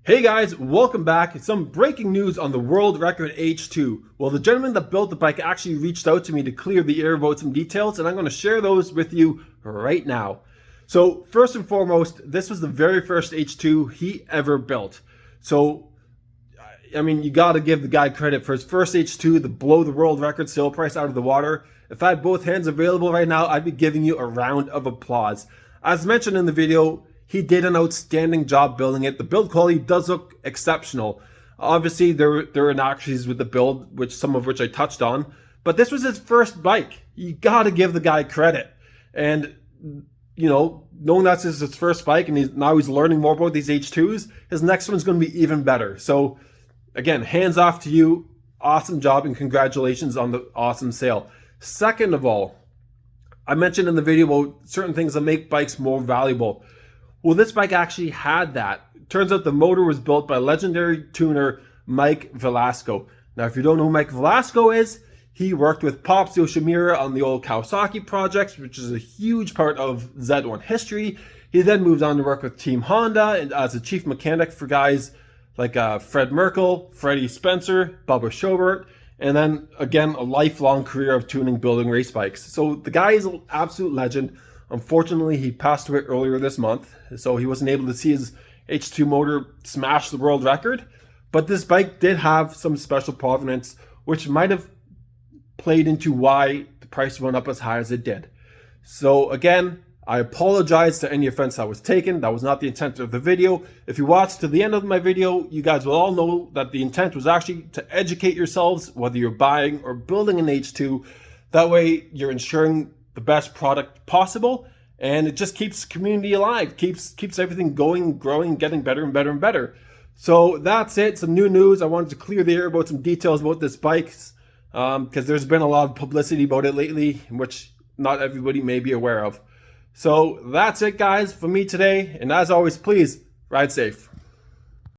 Hey guys, welcome back. Some breaking news on the world record H2. Well, the gentleman that built the bike actually reached out to me to clear the air about some details, and I'm going to share those with you right now. So first and foremost, this was the very first H2 he ever built. So, I mean, you got to give the guy credit for his first H2 to blow the world record sale price out of the water. If I had both hands available right now, I'd be giving you a round of applause. As mentioned in the video, he did an outstanding job building it. The build quality does look exceptional. Obviously, there were inaccuracies with the build, some of which I touched on. But this was his first bike. You got to give the guy credit. And, you know, knowing that's his first bike and now he's learning more about these H2s, his next one's going to be even better. So, again, hands off to you. Awesome job and congratulations on the awesome sale. Second of all, I mentioned in the video about certain things that make bikes more valuable. Well, this bike actually had that. Turns out the motor was built by legendary tuner Mike Velasco. Now, if you don't know who Mike Velasco is, he worked with Pops Yoshimura on the old Kawasaki projects, which is a huge part of Z1 history. He then moved on to work with Team Honda and as a chief mechanic for guys like Fred Merkel, Freddie Spencer, Bubba Schobert, and then, again, a lifelong career of tuning, building race bikes. So the guy is an absolute legend. Unfortunately, he passed away earlier this month, so he wasn't able to see his H2 motor smash the world record. But this bike did have some special provenance, which might have played into why the price went up as high as it did. So again, I apologize to any offense that was taken. That was not the intent of the video. If you watched to the end of my video, you guys will all know that the intent was actually to educate yourselves, whether you're buying or building an H2. That way, you're ensuring the best product possible, and it just keeps the community alive, keeps everything going, growing, getting better and better and better. So that's it. Some new news. I wanted to clear the air about some details about this bike because there's been a lot of publicity about it lately, which not everybody may be aware of. So that's it, guys, for me today. And as always, please ride safe.